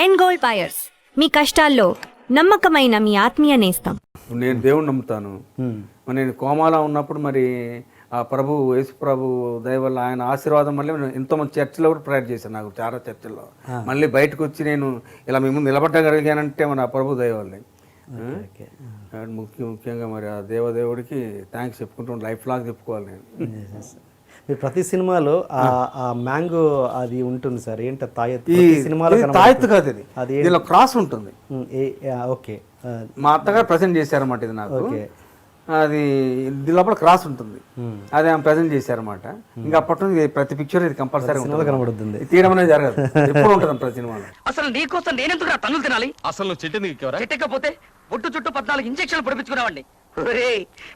End gold buyers, మీ కష్టాల్లో నమ్మకమైన మీ ఆత్మీయ నేస్తం. నేను దేవుణ్ణి నమ్ముతాను. నేను కోమాలో ఉన్నప్పుడు మరి ఆ ప్రభు యేసు ప్రభు దయ వల్ల ఆయన ఆశీర్వాదం వల్ల నేను ఎంతోమంది చర్చిలో కూడా ప్రేయర్ చేశాను. నాకు చాలా చర్చిల్లో మళ్ళీ బయటకు వచ్చి నేను ఇలా మేము నిలబడగలిగానంటే మన ప్రభు దయ వల్లే. ముఖ్యంగా మరి ఆ దేవదేవుడికి థ్యాంక్స్ చెప్పుకుంటూ లైఫ్ లాగా చెప్పుకోవాలి నేను. మీరు ప్రతి సినిమాలో ఆ మ్యాంగో అది ఉంటుంది సార్, ఏంటి సినిమాలో తాయెత్తు కాదు, అది దీనిలో క్రాస్ ఉంటుంది. ఓకే, మా అత్తగారు ప్రజెంట్ చేశారన్నమాట ఇది నాకు. అది దీని లోపల క్రాస్ ఉంటుంది, అది ఆమె ప్రజెంట్ చేశారన్నమాట. ఇంకా అప్పటి నుంచి ప్రతి పిక్చర్ ఇది కంపల్సరీ కనబడుతుంది, తీయడం అనేది జరగదు, ఎప్పుడు ఉంటుంది ప్రతి సినిమాలో. అసలు నీకోసం నేనెందుకు తన్నులు తినాలి? అసలు చెట్టెక్కకపోతే ఒట్టు చుట్టూ 14 ఇంజక్షన్లు పొడిపించుకున్నావండి.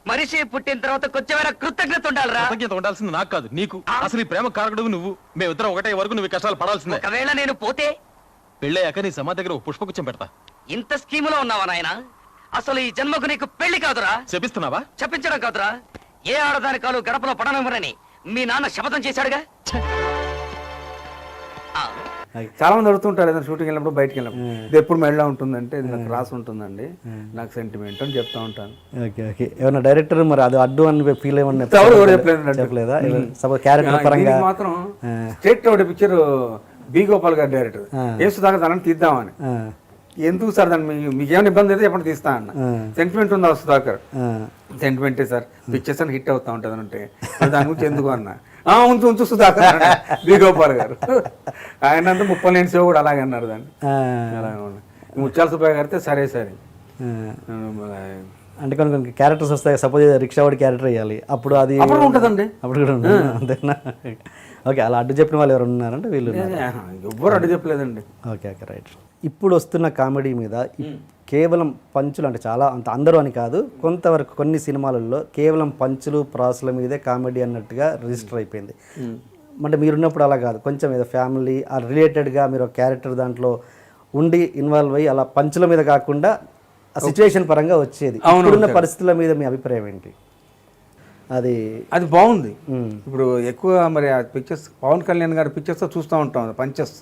మనిషి పుట్టిన తర్వాత కొంచెమైనా కృతజ్ఞత ఉండాలిరా. కృతజ్ఞత ఉండాల్సింది నాకు కాదు, నీకు. అసలు ఈ ప్రేమ కారకుడు నువ్వు. మేమిద్దరం ఒకటే వరకు నువ్వు కష్టాలు పడాల్సిందే. ఒకవేళ నేను పోతే పెళ్ళయ్యాక నీ సమాధి దగ్గర ఒక పుష్పగుచ్చం పెడతా. ఇంత స్కీములో ఉన్నావా నాయన? అసలు ఈ జన్మకు నీకు పెళ్లి కాదురా. చెప్పిస్తున్నావా? చెప్పించడం కాదురా, ఏ ఆడదాని కాలు గడపలో పడనివ్వరని మీ నాన్న శపథం చేశాడుగా. చాలా మంది అడుగుతుంటారు ఏదైనా షూటింగ్ వెళ్ళినప్పుడు బయటకు వెళ్ళినప్పుడు ఇది ఎప్పుడు మెడలో ఉంటుందంటే ఇది నాకు రాసి ఉంటుందండి, నాకు సెంటిమెంట్ అని చెప్తా ఉంటాను. Okay okay. ఏమన్నా డైరెక్టర్ మరి అది అడ్డు అని ఫీల్ ఏమన్నా చెప్పలేదా? మాత్రం స్టేట్ ఒకటి పిక్చర్ బి గోపాల్ గారు డైరెక్టర్, ఏ సుధాకర్ దాన్ని తీద్దామని. ఎందుకు సార్ దాన్ని మీకేమైనా ఇబ్బంది అయితే ఎప్పుడు తీస్తా అన్న. సెంటిమెంట్ ఉందా సుధాకర్? సెంటిమెంటే సార్, పిక్చర్స్ అని హిట్ అవుతా ఉంటుంది అంటే దాని గురించి ఎందుకు అన్న. ఉంచు ఉంచు సుధాకర్ బి గోపాల్ గారు ఆయన 30 లేని సేవ కూడా అలాగే అన్నారు దాన్ని. ముత్యాల సుబ్బయ్య గారితే సరే సరే అంటే కొన్ని క్యారెక్టర్స్ వస్తాయి. సపోజ్ రిక్షా వాడి క్యారెక్టర్ వేయాలి, అప్పుడు అది ఉంటుందండి, అప్పుడు కూడా ఉంటుంది అంతేనా? ఓకే, అలా అడ్డు చెప్పిన వాళ్ళు ఎవరు ఉన్నారంటే వీళ్ళు ఎవ్వరు అడ్డు చెప్పలేదండి. Okay okay, right. ఇప్పుడు వస్తున్న కామెడీ మీద కేవలం పంచులు అంటే చాలా అంత అందరూ అని కాదు, కొంతవరకు కొన్ని సినిమాలలో కేవలం పంచులు ప్రాసుల మీదే కామెడీ అన్నట్టుగా రిజిస్టర్ అయిపోయింది. అంటే మీరున్నప్పుడు అలా కాదు, కొంచెం ఏదో ఫ్యామిలీ రిలేటెడ్గా మీరు ఒక క్యారెక్టర్ దాంట్లో ఉండి ఇన్వాల్వ్ అయ్యి అలా పంచుల మీద కాకుండా ఆ సిచ్యువేషన్ పరంగా వచ్చేది. ఇప్పుడున్న పరిస్థితుల మీద మీ అభిప్రాయం ఏంటి? అది బాగుంది. ఇప్పుడు ఎక్కువ మరి ఆ పిక్చర్స్ పవన్ కళ్యాణ్ గారి పిక్చర్స్ చూస్తూ ఉంటాం పంచెస్,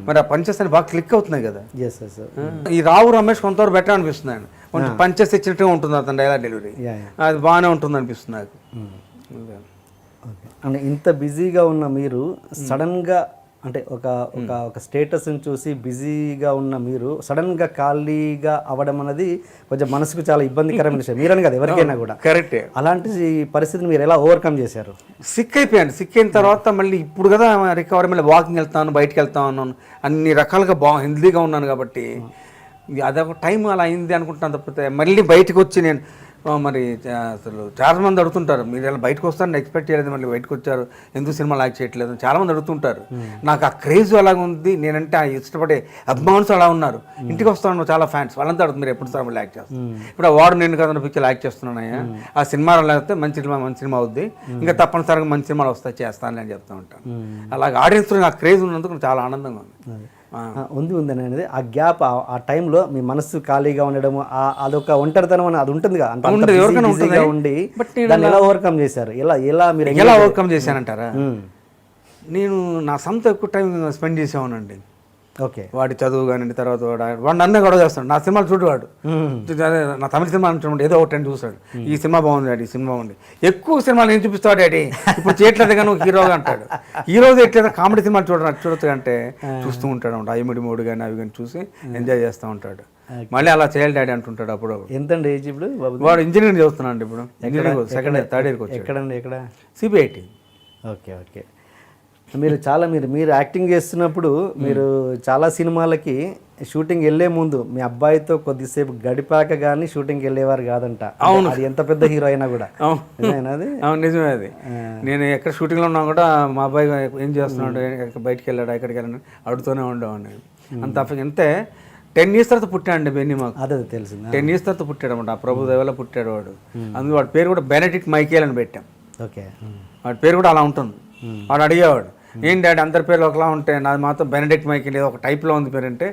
మరి ఆ పంచెస్ అని బాగా క్లిక్ అవుతున్నాయి కదా. ఈ రావు రమేష్ కొంతవరకు బెటర్ అనిపిస్తుంది ఆయన, కొంచెం పంచెస్ ఇచ్చినట్టుగా ఉంటుంది అతను డైలాగ్ డెలివరీ, అది బాగానే ఉంటుంది అనిపిస్తుంది నాకు. అంటే ఇంత బిజీగా ఉన్న మీరు సడన్గా అంటే ఒక స్టేటస్ని చూసి బిజీగా ఉన్న మీరు సడన్గా ఖాళీగా అవ్వడం అనేది కొంచెం మనసుకు చాలా ఇబ్బందికరమైన విషయం, మీరని కదా ఎవరికైనా కూడా. కరెక్టే. అలాంటి పరిస్థితిని మీరు ఎలా ఓవర్కమ్ చేశారు? సిక్ అయిపోయాను. సిక్ అయిన తర్వాత మళ్ళీ ఇప్పుడు కదా రికవరీ, మళ్ళీ వాకింగ్ వెళ్తాను, బయటకు వెళ్తాను, అన్ని రకాలుగా హెల్తీగా ఉన్నాను కాబట్టి అదొక టైం అలా అయింది అనుకుంటున్నాను. తప్పితే మళ్ళీ బయటకు వచ్చి నేను మరి అసలు చాలా మంది అడుగుతుంటారు, మీరు ఇలా బయటకు వస్తారని ఎక్స్పెక్ట్ చేయలేదు, మళ్ళీ బయటకు వచ్చారు, ఎందుకు సినిమా లాక్ చేయట్లేదు చాలా మంది అడుగుతుంటారు. నాకు ఆ క్రేజ్ అలాగ ఉంది, నేనంటే ఆ ఇష్టపడే అభిమానులు అలా ఉన్నారు. ఇంటికి వస్తాను చాలా ఫ్యాన్స్, వాళ్ళంతా అడుగుతుంది మీరు ఎప్పుడు సార్ మళ్ళీ యాక్ట్ చేస్తాను. ఇప్పుడు ఆ వాడు నేను కదా పిక్చర్ యాక్ట్ చేస్తున్నానయ్యా, ఆ సినిమాలో లేకపోతే మంచి సినిమా అవుద్ది, ఇంకా తప్పనిసరిగా మంచి సినిమాలు వస్తాయి చేస్తాను అని చెప్తూ ఉంటాను. అలాగే ఆడియన్స్లో నాకు క్రేజ్ ఉన్నందుకు చాలా ఆనందంగా ఉంది. ఉందని అనేది ఆ గ్యాప్, ఆ టైంలో మీ మనసు ఖాళీగా ఉండడం, అదొక ఒంటరితనం అని అది ఉంటుంది కదా, ఉండి దాన్ని ఎలా ఓవర్కమ్ చేశారు? ఎలా ఓవర్కమ్ చేశానంటారా? నేను నా సొంత ఎక్కువ టైం స్పెండ్ చేసేవానండి. ఓకే, వాడి చదువు కానీ తర్వాత వాడు నన్ను గొడవ చేస్తాడు, నా సినిమాలు చూడవాడు, నా తమిళ సినిమా చూడండి ఏదో ఒకటి చూస్తాడు, ఈ సినిమా బాగుంది డాడీ, ఈ సినిమా బాగుంది. ఎక్కువ సినిమాలు నేను చూపిస్తాడు డాడీ, ఇప్పుడు చేయట్లేదు కానీ హీరోగా అంటాడు. హీరోగా ఎట్లేదు కామెడీ సినిమాలు చూడొచ్చు అంటే చూస్తూ ఉంటాడు, ఐమిడి మూడు కానీ అవి కానీ చూసి ఎంజాయ్ చేస్తూ ఉంటాడు. మళ్ళీ అలా చేయాలి డాడీ అంటుంటాడు. అప్పుడు ఎంతండి ఏజ్ ఇప్పుడు? వాడు ఇంజనీరింగ్ చదువుతున్నాడు ఇప్పుడు, ఇంజనీరింగ్ సెకండ్ ఇయర్ థర్డ్ ఇయర్కి వచ్చి. ఎక్కడ? సిబిఐటి. Okay okay. మీరు యాక్టింగ్ చేస్తున్నప్పుడు మీరు చాలా సినిమాలకి షూటింగ్ వెళ్లే ముందు మీ అబ్బాయితో కొద్దిసేపు గడిపాక కానీ షూటింగ్కి వెళ్ళేవారు కాదంట. అవును, అది ఎంత పెద్ద హీరో అయినా కూడా. నిజమే అది. నేను ఎక్కడ షూటింగ్లో ఉన్నా కూడా మా అబ్బాయి ఏం చేస్తున్నాడు, బయటికి వెళ్ళాడు, ఎక్కడికి వెళ్ళాడు అడుగుతూనే ఉండేవాడిని. అంత అంతే. 10 years తర్వాత పుట్టాడు బెన్నీ, మాకు అదే తెలిసింది. 10 years తర్వాత పుట్టాడు అనమాట, ఆ ప్రభు దేవల పుట్టాడు వాడు. అందుకు వాడి పేరు కూడా బెనెడిక్ట్ మైకేల్ అని పెట్టాం. ఓకే, వాడి పేరు కూడా అలా ఉంటుంది. వాడు అడిగేవాడు ఏం డాడీ అందరి పేర్లు ఒకలా ఉంటే నాది మాత్రం బెనడిక్ట్ మైకేల్ ఏదో ఒక టైప్లో ఉంది పేరు అంటే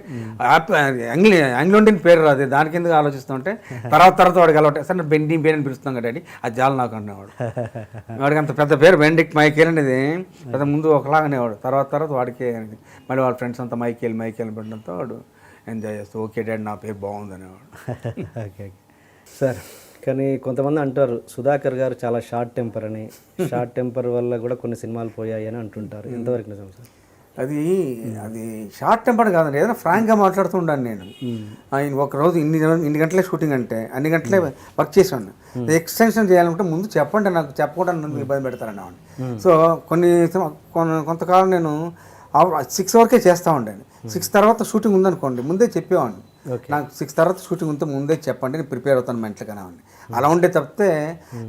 ఆంగ్లో ఇండియన్ పేరు రాదు, దానికి ఎందుకు ఆలోచిస్తుంటే తర్వాత వాడికి అలవాటు సార్ నేను బెండి బేన్ అని పిలుస్తాం కదా డాడీ, అది జాలు నాకు అనేవాడు. వాడికి అంత పెద్ద పేరు బెనడిక్ట్ మైకేల్ అనేది పెద్ద ముందు ఒకలాగా అనేవాడు, తర్వాత వాడికి మళ్ళీ వాళ్ళ ఫ్రెండ్స్ అంతా మైకేల్ పెట్టడంతో వాడు ఎంజాయ్ చేస్తూ ఓకే డాడీ నా పేరు బాగుంది అనేవాడు. ఓకే సార్, కానీ కొంతమంది అంటారు సుధాకర్ గారు చాలా షార్ట్ టెంపర్ అని, షార్ట్ టెంపర్ వల్ల కూడా కొన్ని సినిమాలు పోయాయి అని అంటుంటారు, ఎంతవరకు నిజం సార్? అది షార్ట్ టెంపర్ కాదండి, ఏదైనా ఫ్రాంక్గా మాట్లాడుతూ ఉండాను నేను. ఆయన ఒకరోజు ఇన్ని గంటలే షూటింగ్ అంటే అన్ని గంటలే వర్క్ చేసాను. ఎక్స్టెన్షన్ చేయాలంటే ముందు చెప్పండి, నాకు చెప్పకుండా నన్ను ఇబ్బంది పెడతారని. సో కొంతకాలం నేను 6 వరకే చేస్తూ ఉండండి. 6 తర్వాత షూటింగ్ ఉందనుకోండి ముందే చెప్పేవాడిని, నాకు 6 తర్వాత షూటింగ్ ఉంటే ముందే చెప్పండి నేను ప్రిపేర్ అవుతాను మెంటల్గా కానివ్వండి. అలా ఉండే తప్పితే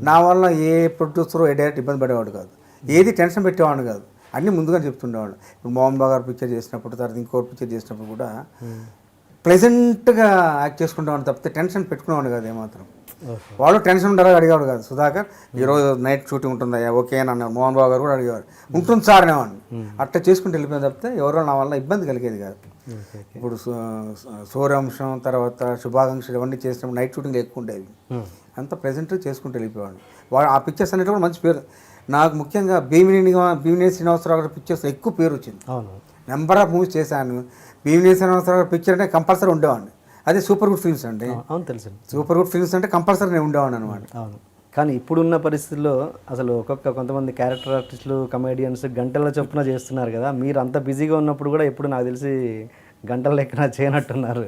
నా వల్ల ఏ ప్రొడ్యూసర్ ఏ డైరెక్టర్ ఇబ్బంది పడేవాడు కాదు, ఏది టెన్షన్ పెట్టేవాడు కాదు, అన్నీ ముందుగా చెప్తుండేవాడు. ఇప్పుడు మోహన్ బాబు గారు పిక్చర్ చేసినప్పుడు తర్వాత ఇంకోటి పిక్చర్ చేసినప్పుడు కూడా ప్లెజెంట్గా యాక్ట్ చేసుకుంటామని తప్పితే టెన్షన్ పెట్టుకునేవాడు కాదు ఏమాత్రం. వాళ్ళు టెన్షన్ ఉండాలి అడిగేవాడు కాదు, సుధాకర్ ఈరోజు నైట్ షూటింగ్ ఉంటుందా ఓకే అని అన్నారు. మోహన్ బాబు గారు కూడా అడిగేవారు, ఉంటుంది సార్ అనేవాడిని. అట్లా చేసుకుంటూ వెళ్ళిపోయిన తప్పితే ఎవరో నా వల్ల ఇబ్బంది కలిగేది కాదు. ఇప్పుడు సూర్యాంశం తర్వాత శుభాకాంక్షలు ఇవన్నీ చేసినప్పుడు నైట్ షూటింగ్ ఎక్కువ ఉండేవి, అంత ప్రెజెంట్గా చేసుకుంటూ వెళ్ళిపోయాడు. వాడు ఆ పిక్చర్స్ అనేవి కూడా మంచి పేరు. నాకు ముఖ్యంగా భీమినేని శ్రీనివాసరావు గారి పిక్చర్స్ ఎక్కువ పేరు వచ్చింది. నెంబర్ ఆఫ్ మూవీస్ చేశాను. భీమినేని శ్రీనివాసరావు గారి పిక్చర్ అంటే కంపల్సరీ ఉండేవాడిని. అదే సూపర్ గుడ్ ఫిల్మ్స్ అండి. అవును తెలుసు, సూపర్ గుడ్ ఫిల్మ్స్ అంటే కంపల్సరీ నేను ఉండేవాడిని అనమాట. అవును, కానీ ఇప్పుడున్న పరిస్థితుల్లో అసలు కొంతమంది క్యారెక్టర్ ఆర్టిస్టులు కమెడియన్స్ గంటల చొప్పున చేస్తున్నారు కదా, మీరు అంత బిజీగా ఉన్నప్పుడు కూడా ఎప్పుడు నాకు తెలిసి గంటల లెక్కన చేయనట్టున్నారు.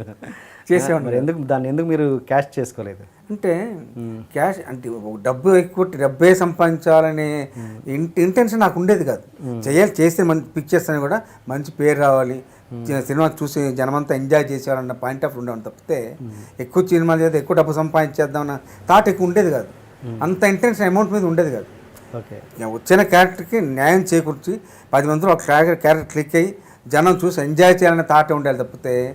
చేసేవాడు మరి ఎందుకు మీరు క్యాష్ చేసుకోలేదు? అంటే క్యాష్ అంటే డబ్బే సంపాదించాలనే ఇంటెన్షన్ నాకు ఉండేది కాదు. చేస్తే మంచి పిక్చర్స్ అని కూడా మంచి పేరు రావాలి, సినిమా చూసి జనమంతా ఎంజాయ్ చేసేవాళ్ళన్న పాయింట్ ఆఫ్ ఉండేవాళ్ళు తప్పితే ఎక్కువ సినిమాలు చేస్తే ఎక్కువ డబ్బు సంపాదించేద్దామన్న థాట్ ఎక్కువ ఉండేది కాదు. అంత ఇంటెన్షన్ అమౌంట్ మీద ఉండేది కాదు. ఓకే, వచ్చిన క్యారెక్టర్కి న్యాయం చేకూర్చి 10 మందిలో ఒక క్యారెక్టర్ క్లిక్ అయ్యి జనం చూసి ఎంజాయ్ చేయాలనే థాట్ ఉండాలి తప్పితే